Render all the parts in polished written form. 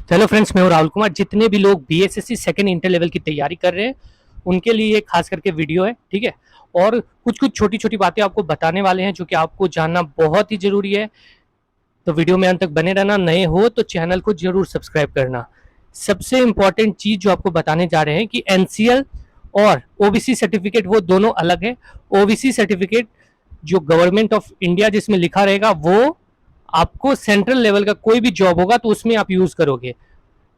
Hello friends, मैं हूं राहुल कुमार। जितने भी लोग बीएसएससी सेकंड इंटर लेवल की तैयारी कर रहे हैं उनके लिए ये खास करके वीडियो है, ठीक है। और कुछ कुछ छोटी छोटी बातें आपको बताने वाले हैं जो कि आपको जानना बहुत ही जरूरी है। तो वीडियो में अंत तक बने रहना। नए हो तो चैनल को जरूर सब्सक्राइब करना। सबसे इंपॉर्टेंट चीज जो आपको बताने जा रहे हैं कि एनसीएल और ओबीसी सर्टिफिकेट वो दोनों अलग है। ओबीसी सर्टिफिकेट जो गवर्नमेंट ऑफ इंडिया जिसमें लिखा रहेगा वो आपको सेंट्रल लेवल का कोई भी जॉब होगा तो उसमें आप यूज करोगे,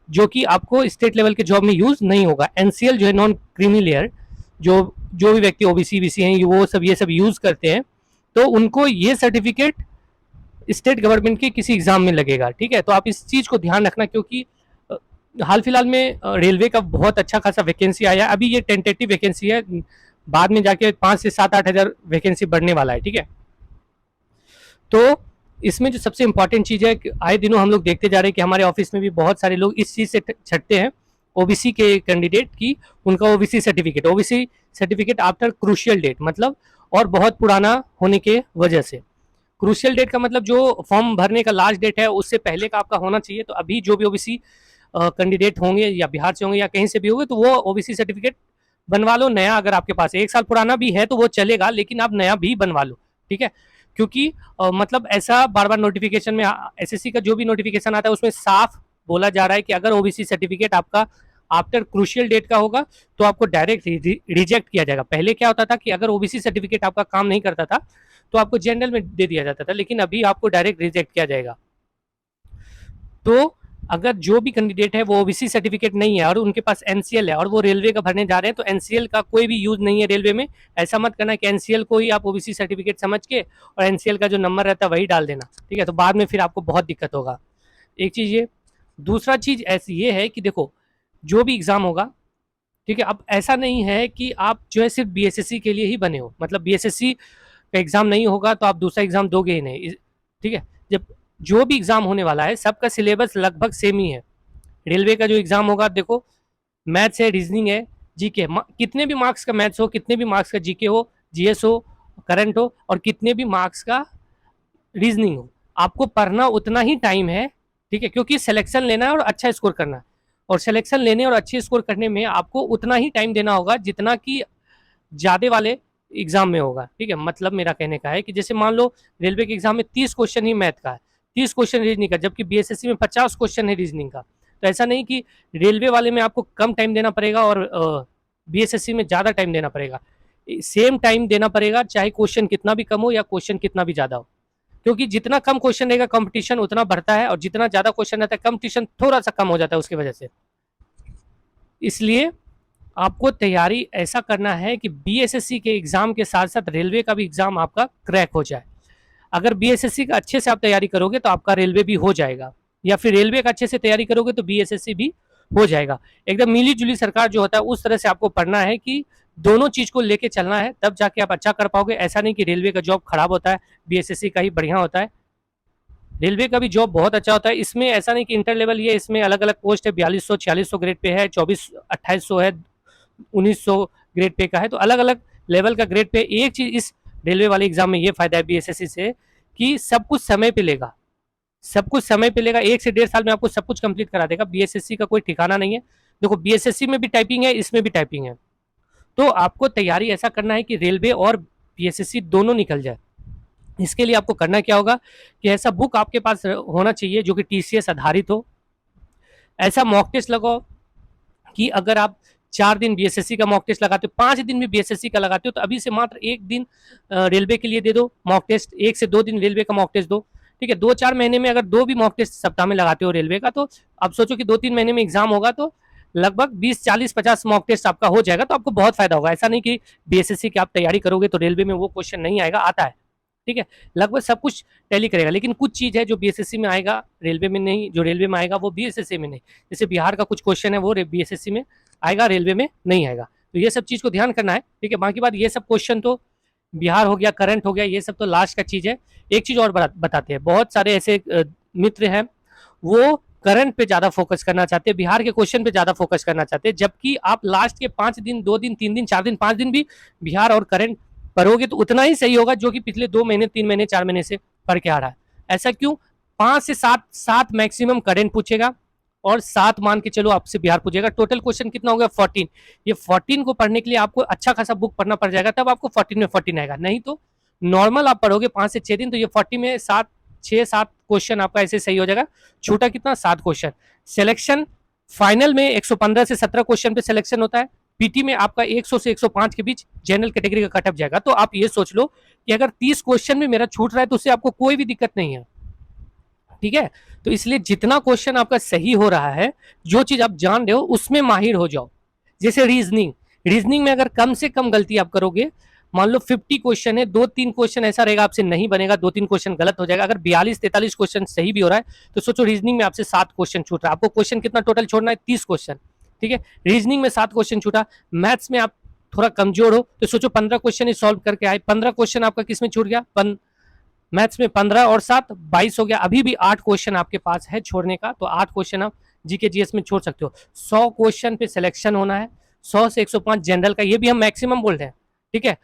जो कि आपको स्टेट लेवल के जॉब में यूज नहीं होगा। एनसीएल जो है नॉन क्रीमी लेयर, जो जो भी व्यक्ति ओबीसी बीसी हैं वो सब ये सब यूज करते हैं, तो उनको ये सर्टिफिकेट स्टेट गवर्नमेंट के किसी एग्जाम में लगेगा, ठीक है। तो आप इस चीज को ध्यान रखना, क्योंकि हाल फिलहाल में रेलवे का बहुत अच्छा खासा वैकेंसी आया। अभी ये टेंटेटिव वैकेंसी है, बाद में जाके 5 से 7 8 हज़ार वैकेंसी बढ़ने वाला है, ठीक है। तो इसमें जो सबसे इंपॉर्टेंट चीज है कि आए दिनों हम लोग देखते जा रहे हैं कि हमारे ऑफिस में भी बहुत सारे लोग इस चीज से छटते हैं ओबीसी के कैंडिडेट की उनका OBC certificate after crucial date, मतलब और बहुत पुराना होने के वजह से। क्रूशियल डेट का मतलब जो फॉर्म भरने का लास्ट डेट है उससे पहले का आपका होना चाहिए। तो अभी जो भी ओबीसी कैंडिडेट होंगे या बिहार से होंगे या कहीं से भी होंगे तो वो ओबीसी सर्टिफिकेट बनवा लो नया। अगर आपके पास 1 साल पुराना भी है तो वो चलेगा, लेकिन आप नया भी बनवा लो, ठीक है। क्योंकि मतलब ऐसा बार बार नोटिफिकेशन में एसएससी का जो भी नोटिफिकेशन आता है उसमें साफ बोला जा रहा है कि अगर ओबीसी सर्टिफिकेट आपका आफ्टर क्रूशियल डेट का होगा तो आपको डायरेक्ट रिजेक्ट किया जाएगा। पहले क्या होता था कि अगर ओबीसी सर्टिफिकेट आपका काम नहीं करता था तो आपको जनरल में दे दिया जाता था, लेकिन अभी आपको डायरेक्ट रिजेक्ट किया जाएगा। तो अगर जो भी कैंडिडेट है वो ओबीसी सर्टिफिकेट नहीं है और उनके पास एनसीएल है और वो रेलवे का भरने जा रहे हैं तो एनसीएल का कोई भी यूज नहीं है रेलवे में। ऐसा मत करना कि एनसीएल को ही आप ओबीसी सर्टिफिकेट समझ के और एनसीएल का जो नंबर रहता है वही डाल देना, ठीक है। तो बाद में फिर आपको बहुत दिक्कत होगा। एक चीज ये। दूसरा चीज ऐसी ये है कि देखो, जो भी एग्जाम होगा, ठीक है, अब ऐसा नहीं है कि आप जो है सिर्फ बीएसएससी के लिए ही बने हो, मतलब बीएसएससी का एग्जाम नहीं होगा तो आप दूसरा एग्जाम दोगे ही नहीं, ठीक है। जब जो भी एग्जाम होने वाला है सबका सिलेबस लगभग सेम ही है। रेलवे का जो एग्जाम होगा, देखो, मैथ्स है, रीजनिंग है, जीके, कितने भी मार्क्स का मैथ्स हो, कितने भी मार्क्स का जीके हो, जीएस हो, करंट हो, और कितने भी मार्क्स का रीजनिंग हो, आपको पढ़ना उतना ही टाइम है, ठीक है। क्योंकि सिलेक्शन लेना है और अच्छा स्कोर करना है, और सिलेक्शन लेने और अच्छे स्कोर करने में आपको उतना ही टाइम देना होगा जितना कि ज्यादा वाले एग्जाम में होगा, ठीक है। मतलब मेरा कहने का है कि जैसे मान लो रेलवे के एग्जाम में 30 क्वेश्चन ही मैथ का है, 30 क्वेश्चन रीजनिंग का, जबकि बीएसएससी में 50 क्वेश्चन है रीजनिंग का। तो ऐसा नहीं कि रेलवे वाले में आपको कम टाइम देना पड़ेगा और बीएसएससी में ज्यादा टाइम देना पड़ेगा। सेम टाइम देना पड़ेगा, चाहे क्वेश्चन कितना भी कम हो या क्वेश्चन कितना भी ज्यादा हो। क्योंकि जितना कम क्वेश्चन रहेगा कंपटीशन उतना बढ़ता है, और जितना ज्यादा क्वेश्चन रहता है कंपटीशन थोड़ा सा कम हो जाता है उसकी वजह से। इसलिए आपको तैयारी ऐसा करना है कि बीएसएससी के एग्जाम के साथ साथ रेलवे का भी एग्जाम आपका क्रैक हो जाए। अगर बीएसएससी का अच्छे से आप तैयारी करोगे तो आपका रेलवे भी हो जाएगा, या फिर रेलवे का अच्छे से तैयारी करोगे तो बीएसएससी भी हो जाएगा। एकदम मिली जुली सरकार जो होता है उस तरह से आपको पढ़ना है कि दोनों चीज को लेके चलना है, तब जाके आप अच्छा कर पाओगे। ऐसा नहीं कि रेलवे का जॉब खराब होता है, बीएसएससी का ही बढ़िया होता है। रेलवे का भी जॉब बहुत अच्छा होता है। इसमें ऐसा नहीं कि इंटर लेवल, ये इसमें अलग अलग पोस्ट है, 4200 4600 ग्रेड पे है, 24 2800 है, 1900 ग्रेड पे का है। तो अलग अलग लेवल का ग्रेड पे। एक चीज इस रेलवे वाले एग्जाम में ये फायदा है बीएसएससी से कि सब कुछ समय पे लेगा, सब कुछ समय पे लेगा। 1 से 1.5 साल में आपको सब कुछ कंप्लीट करा देगा। बीएसएससी का कोई ठिकाना नहीं है। देखो, बीएसएससी में भी टाइपिंग है, इसमें भी टाइपिंग है। तो आपको तैयारी ऐसा करना है कि रेलवे और बीएसएससी दोनों निकल जाए। इसके लिए आपको करना क्या होगा कि ऐसा बुक आपके पास होना चाहिए जो कि टीसीएस आधारित हो। ऐसा मॉक टेस्ट लगाओ कि अगर आप 4 दिन बीएसएससी का मॉक टेस्ट लगाते हो, 5 दिन भी बीएसएससी का लगाते हो, तो अभी से मात्र 1 दिन रेलवे के लिए दे दो मॉक टेस्ट, 1 से 2 दिन रेलवे का मॉक टेस्ट दो, ठीक है। 2 4 महीने में अगर 2 भी मॉक टेस्ट सप्ताह में लगाते हो रेलवे का, तो अब सोचो कि 2 3 महीने में एग्जाम होगा तो लगभग 20 40 50 मॉक टेस्ट आपका हो जाएगा। तो आपको बहुत फायदा होगा। ऐसा नहीं कि बीएसएससी की आप तैयारी करोगे तो रेलवे में वो क्वेश्चन नहीं आएगा, आता है, ठीक है। लगभग सब कुछ टैली करेगा, लेकिन कुछ चीज है जो बीएसएससी में आएगा रेलवे में नहीं, जो रेलवे में आएगा वो बीएसएससी में नहीं। जैसे बिहार का कुछ क्वेश्चन है वो बीएसएससी में आएगा, रेलवे में नहीं आएगा। तो ये सब चीज को ध्यान करना है, ठीक है। बाकी बात, ये सब क्वेश्चन तो बिहार हो गया, करंट हो गया, ये सब तो लास्ट का चीज है। एक चीज और बताते हैं, बहुत सारे ऐसे मित्र हैं वो करंट पे ज्यादा फोकस करना चाहते हैं, बिहार के क्वेश्चन पे ज्यादा फोकस करना चाहते हैं, जबकि आप लास्ट के 5 दिन 2 दिन 3 दिन 4 दिन 5 दिन भी बिहार और करंट पढ़ोगे तो उतना ही सही होगा जो कि पिछले 2 महीने 3 महीने 4 महीने से पढ़ के आ रहा है। ऐसा क्यों? 5 से 7 मैक्सिमम करंट पूछेगा, और 7 मान के चलो आपसे बिहार पूछेगा। टोटल क्वेश्चन कितना हो गया 14। ये 14 को पढ़ने के लिए आपको अच्छा खासा बुक पढ़ना पड़ जाएगा, तब आपको 14 में 14 आएगा। नहीं तो नॉर्मल आप पढ़ोगे 5 से 6 दिन तो ये 40 में 6-7 क्वेश्चन आपका ऐसे सही हो जाएगा। छूटा कितना 7 क्वेश्चन। सिलेक्शन फाइनल में 115 से 17 क्वेश्चन पे सिलेक्शन होता है। पीटी में आपका 100 से 105 के बीच जनरल कैटेगरी का कटअप जाएगा। तो आप ये सोच लो कि अगर 30 क्वेश्चन में मेरा छूट रहा है तो उससे आपको कोई भी दिक्कत नहीं है, ठीक है। तो इसलिए जितना क्वेश्चन आपका सही हो रहा है, जो चीज आप जान रहे हो उसमें माहिर हो जाओ। जैसे रीजनिंग, रीजनिंग में अगर कम से कम गलती आप करोगे, मान लो 50 क्वेश्चन है, 2-3 क्वेश्चन ऐसा रहेगा आपसे नहीं बनेगा, 2-3 क्वेश्चन गलत हो जाएगा। अगर 42-43 क्वेश्चन सही भी हो रहा है तो सोचो रीजनिंग में आपसे 7 क्वेश्चन छूट रहा है। आपको क्वेश्चन कितना टोटल छोड़ना है 30 क्वेश्चन, ठीक है। रीजनिंग में 7 क्वेश्चन छूटा। मैथ्स में आप थोड़ा कमजोर हो तो सोचो 15 क्वेश्चन ही सॉल्व करके आए, 15 क्वेश्चन आपका किस में छूट गया, मैथ्स में 15 और 7 22 हो गया। अभी भी 8 क्वेश्चन आपके पास है छोड़ने का, तो 8 क्वेश्चन आप जीके जीएस में छोड़ सकते हो। 100 क्वेश्चन पे सिलेक्शन होना है, 100 से 105 जनरल का, ये भी हम मैक्सिमम बोल रहे हैं, ठीक है।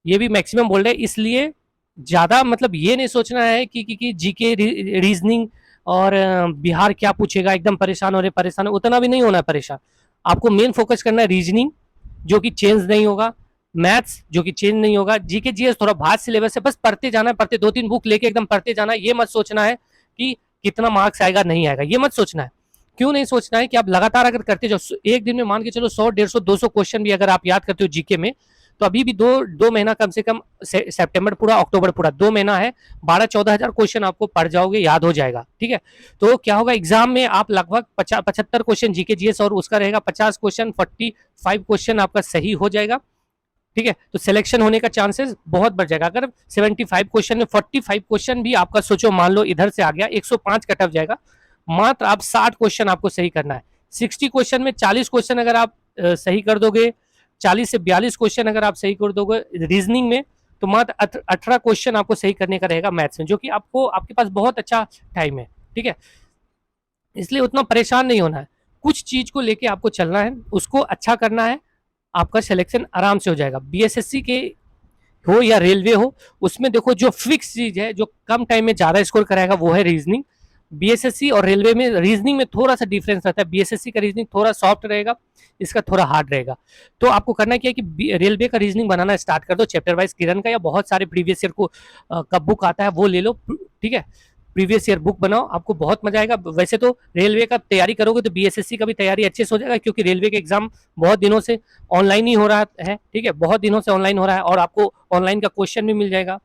ये भी मैक्सिमम बोल रहे हैं, इसलिए ज्यादा मतलब ये नहीं सोचना है कि जीके रीजनिंग और बिहार क्या पूछेगा, एकदम परेशान हो रहे, परेशान उतना भी नहीं होना है परेशान। आपको मेन फोकस करना है रीजनिंग, जो कि चेंज नहीं होगा, मैथ्स जो कि चेंज नहीं होगा, जीके जीएस थोड़ा भास्ट सिलेबस है, बस पढ़ते जाना है, पढ़ते 2-3 बुक लेके एकदम पढ़ते जाना है। ये मत सोचना है कि कितना मार्क्स आएगा नहीं आएगा, ये मत सोचना है। क्यों नहीं सोचना है कि आप लगातार अगर करते जाओ, एक दिन में मान के चलो 100, 150, 200 क्वेश्चन भी अगर आप याद करते हो जीके में, तो अभी भी दो महीना कम से कम, सितंबर पूरा, अक्टूबर पूरा, 2 महीना है, 12-14 हजार क्वेश्चन आपको पढ़ जाओगे, याद हो जाएगा, ठीक है। तो क्या होगा, एग्जाम में आप लगभग 75 क्वेश्चन जीके जीएस और उसका रहेगा 50 क्वेश्चन, 45 क्वेश्चन आपका सही हो जाएगा, ठीक है। तो सिलेक्शन होने का चांसेस बहुत बढ़ जाएगा। अगर 75 क्वेश्चन में 45 क्वेश्चन भी आपका सोचो मान लो इधर से आ गया, 105 कट ऑफ जाएगा। मात्र आप 60 क्वेश्चन आपको सही करना है। 60 क्वेश्चन में 40 क्वेश्चन अगर आप सही कर दोगे, 40 से 42 क्वेश्चन अगर आप सही कर दोगे रीजनिंग में, तो मात्र 18 क्वेश्चन आपको सही करने का रहेगा मैथ्स में, जो कि आपको, आपके पास बहुत अच्छा टाइम है, ठीक है। इसलिए उतना परेशान नहीं होना है, कुछ चीज को लेके आपको चलना है, उसको अच्छा करना है, आपका सिलेक्शन आराम से हो जाएगा। बीएसएससी के हो या रेलवे हो, उसमें देखो जो फिक्स चीज है, जो कम टाइम में ज्यादा स्कोर कराएगा वो है रीजनिंग। बीएसएससी और रेलवे में रीजनिंग में थोड़ा सा डिफरेंस रहता है, बीएसएससी का रीजनिंग थोड़ा सॉफ्ट रहेगा, इसका थोड़ा हार्ड रहेगा। तो आपको करना क्या है कि रेलवे का रीजनिंग बनाना स्टार्ट कर दो, चैप्टर वाइज किरण का या बहुत सारे प्रीवियस ईयर को का बुक आता है वो ले लो, ठीक है। प्रीवियस ईयर बुक बनाओ, आपको बहुत मजा आएगा। वैसे तो रेलवे का तैयारी करोगे तो बीएसएससी का भी तैयारी अच्छे से हो जाएगा, क्योंकि रेलवे के एग्जाम बहुत दिनों से ऑनलाइन ही हो रहा है, ठीक है, बहुत दिनों से ऑनलाइन हो रहा है, और आपको ऑनलाइन का क्वेश्चन भी मिल जाएगा,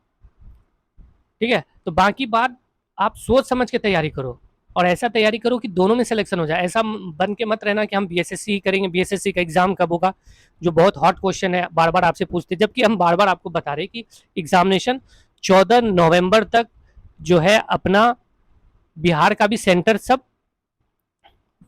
ठीक है। तो बाकी बात आप सोच समझ के तैयारी करो, और ऐसा तैयारी करो कि दोनों में सिलेक्शन हो जाए। ऐसा बन के मत रहना कि हम बीएसएससी ही करेंगे, बीएसएससी का एग्जाम कब होगा, जो बहुत हॉट क्वेश्चन है, बार बार आपसे पूछते, जबकि हम बार बार आपको बता रहे कि एग्जामिनेशन 14 नवंबर तक जो है अपना बिहार का भी सेंटर सब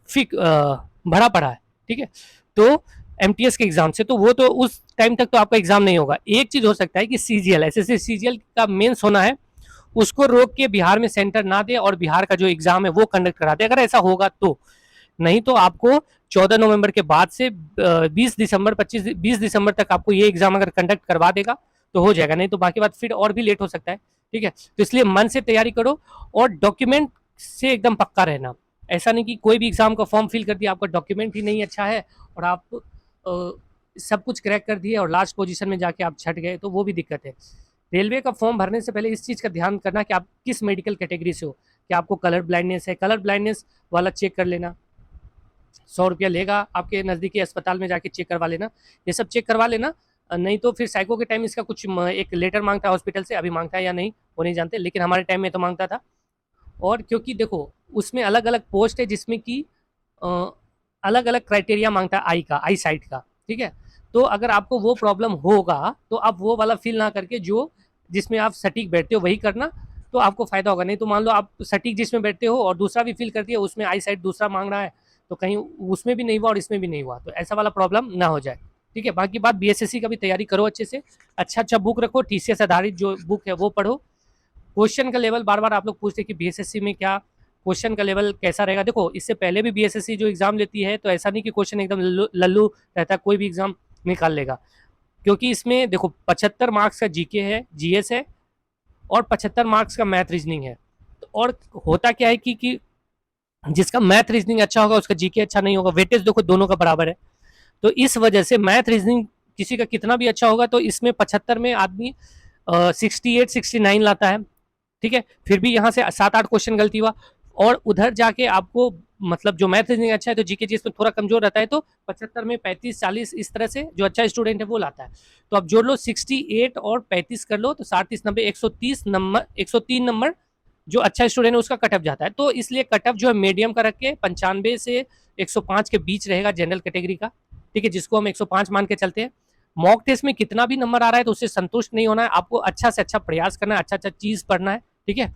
भरा पड़ा है, ठीक है। तो एमटीएस के एग्जाम से, तो वो तो उस टाइम तक तो आपका एग्जाम नहीं होगा। एक चीज हो सकता है कि सीजीएल, एसएससी सीजीएल का मेंस होना है, उसको रोक के बिहार में सेंटर ना दे और बिहार का जो एग्जाम है वो कंडक्ट करा दे, अगर ऐसा होगा तो। नहीं तो आपको 14 नवंबर के बाद से 20 दिसंबर तक आपको ये एग्जाम अगर कंडक्ट करवा देगा तो हो जाएगा, नहीं तो बाकी बात फिर और भी लेट हो सकता है, ठीक है। तो इसलिए मन से तैयारी करो, और डॉक्यूमेंट से एकदम पक्का रहना। ऐसा नहीं कि कोई भी एग्जाम का फॉर्म फिल कर दिया, आपका डॉक्यूमेंट ही नहीं अच्छा है और आप सब कुछ क्रैक कर दिए और लास्ट पोजीशन में जाके आप छट गए, तो वो भी दिक्कत है। रेलवे का फॉर्म भरने से पहले इस चीज़ का ध्यान करना कि आप किस मेडिकल कैटेगरी से हो, कि आपको कलर ब्लाइंडनेस है, कलर ब्लाइंडनेस वाला चेक कर लेना, 100 रुपया लेगा, आपके नज़दीकी अस्पताल में जाके चेक करवा लेना, ये सब चेक करवा लेना। नहीं तो फिर साइको के टाइम इसका कुछ एक लेटर मांगता है हॉस्पिटल से, अभी मांगता है या नहीं वो नहीं जानते, लेकिन हमारे टाइम में तो मांगता था। और क्योंकि देखो उसमें अलग अलग पोस्ट है, जिसमें कि अलग अलग क्राइटेरिया मांगता है आई का, आई साइट का, ठीक है। तो अगर आपको वो प्रॉब्लम होगा तो आप वो वाला फिल ना करके जो जिसमें आप सटीक बैठते हो वही करना, तो आपको फायदा होगा। नहीं तो मान लो आप सटीक जिसमें बैठते हो और दूसरा भी फिल कर दिया, उसमें आई साइट दूसरा मांग रहा है, तो कहीं उसमें भी नहीं हुआ और इसमें भी नहीं हुआ, तो ऐसा वाला प्रॉब्लम ना हो जाए, ठीक है। बाकी बात बीएसएससी का भी तैयारी करो अच्छे से, अच्छा अच्छा बुक रखो, टीसीएस आधारित जो बुक है वो पढ़ो। क्वेश्चन का लेवल बार बार आप लोग पूछते कि बीएसएससी में क्या क्वेश्चन का लेवल कैसा रहेगा। देखो इससे पहले भी बीएसएससी जो एग्जाम लेती है, तो ऐसा नहीं कि क्वेश्चन एकदम लल्लू रहता है, कोई भी एग्जाम निकाल लेगा, क्योंकि इसमें देखो 75 मार्क्स का जीके है, जीएस है, और 75 मार्क्स का मैथ रीजनिंग है। और होता क्या है कि जिसका मैथ रीजनिंग अच्छा होगा उसका जीके अच्छा नहीं होगा। वेटेज देखो दोनों का बराबर है, तो इस वजह से मैथ रीजनिंग किसी का कितना भी अच्छा होगा तो इसमें 75 में आदमी 68 69 लाता है, ठीक है। फिर भी यहाँ से 7 8 क्वेश्चन गलती हुआ, और उधर जाके आपको मतलब जो मैथ रीजनिंग अच्छा है तो जीके जिसमें थोड़ा कमजोर रहता है तो 75 में 35 40 इस तरह से जो अच्छा स्टूडेंट है वो लाता है। तो आप जोड़ लो 68 और 35 कर लो तो 37 90 130 नंबर 103 नंबर जो अच्छा स्टूडेंट है उसका कट ऑफ जाता है। तो इसलिए कट ऑफ जो है मीडियम का रख के 95 से 105 के बीच रहेगा जनरल कैटेगरी का, ठीक है, जिसको हम 105 मान के चलते हैं। मॉक टेस्ट में कितना भी नंबर आ रहा है तो उससे संतुष्ट नहीं होना है, आपको अच्छा से अच्छा प्रयास करना है, अच्छा अच्छा चीज पढ़ना है, ठीक है।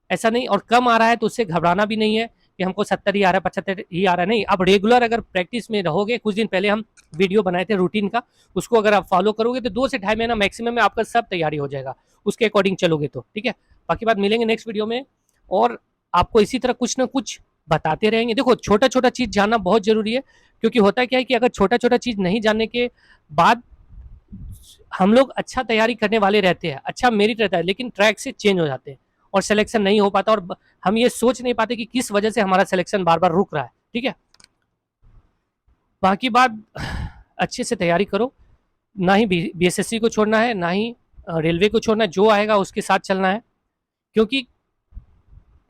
ऐसा नहीं, और कम आ रहा है तो उससे घबराना भी नहीं है कि हमको 70 ही आ रहा है 75 ही आ रहा है, नहीं। आप रेगुलर अगर प्रैक्टिस में रहोगे, कुछ दिन पहले हम वीडियो बनाए थे रूटीन का, उसको अगर आप फॉलो करोगे तो 2 से 2.5 महीना मैक्सिमम में आपका सब तैयारी हो जाएगा, उसके अकॉर्डिंग चलोगे तो, ठीक है। बाकी बात मिलेंगे नेक्स्ट वीडियो में, और आपको इसी तरह कुछ ना कुछ बताते रहेंगे। देखो छोटा छोटा चीज जानना बहुत जरूरी है, क्योंकि होता क्या है कि अगर छोटा छोटा चीज नहीं जानने के बाद हम लोग अच्छा तैयारी करने वाले रहते हैं, अच्छा मेरिट रहता है, लेकिन ट्रैक से चेंज हो जाते हैं और सिलेक्शन नहीं हो पाता, और हम ये सोच नहीं पाते कि किस वजह से हमारा सिलेक्शन बार बार रुक रहा है, ठीक है। बाकी बात, अच्छे से तैयारी करो, ना ही बीएसएससी को छोड़ना है, ना ही रेलवे को छोड़ना है, जो आएगा उसके साथ चलना है, क्योंकि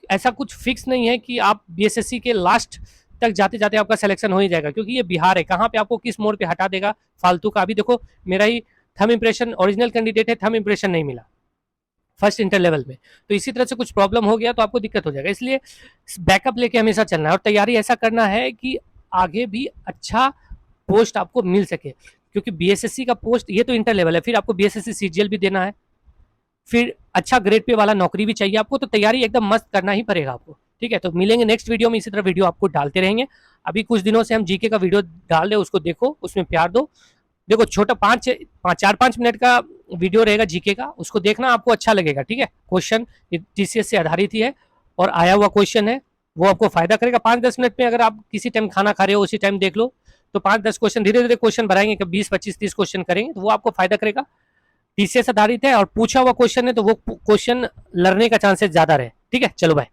ऐसा कुछ फिक्स नहीं है कि आप बीएसएससी के लास्ट तक जाते जाते आपका सिलेक्शन हो ही जाएगा, क्योंकि ये बिहार है, कहाँ पे आपको किस मोड़ पे हटा देगा फालतू का। अभी देखो मेरा ही थम इंप्रेशन ओरिजिनल कैंडिडेट है, थम इंप्रेशन नहीं मिला फर्स्ट इंटर लेवल में, तो इसी तरह से कुछ प्रॉब्लम हो गया तो आपको दिक्कत हो जाएगा। इसलिए बैकअप लेके हमेशा चलना है और तैयारी ऐसा करना है कि आगे भी अच्छा पोस्ट आपको मिल सके, क्योंकि बीएसएससी का पोस्ट ये तो इंटर लेवल है, फिर आपको बीएसएससी सीजीएल भी देना है, फिर अच्छा ग्रेड पे वाला नौकरी भी चाहिए आपको, तो तैयारी एकदम मस्त करना ही पड़ेगा आपको, ठीक है। तो मिलेंगे नेक्स्ट वीडियो में, इसी तरह वीडियो आपको डालते रहेंगे। अभी कुछ दिनों से हम जीके का वीडियो डाल रहे, उसको देखो, उसमें प्यार दो। देखो छोटा 4 5 मिनट का वीडियो रहेगा जीके का, उसको देखना, आपको अच्छा लगेगा, ठीक है। क्वेश्चन टीसीएस से आधारित ही है और आया हुआ क्वेश्चन है, वो आपको फायदा करेगा। 5 10 मिनट में अगर आप किसी टाइम खाना खा रहे हो उसी टाइम देख लो, तो 5 10 क्वेश्चन धीरे धीरे क्वेश्चन बढ़ाएंगे, 20 25 30 क्वेश्चन करेंगे तो वो आपको फायदा करेगा। टीसीएस आधारित है और पूछा हुआ क्वेश्चन है तो वो क्वेश्चन लड़ने का चांसेस ज्यादा रहे, ठीक है। चलो बाय।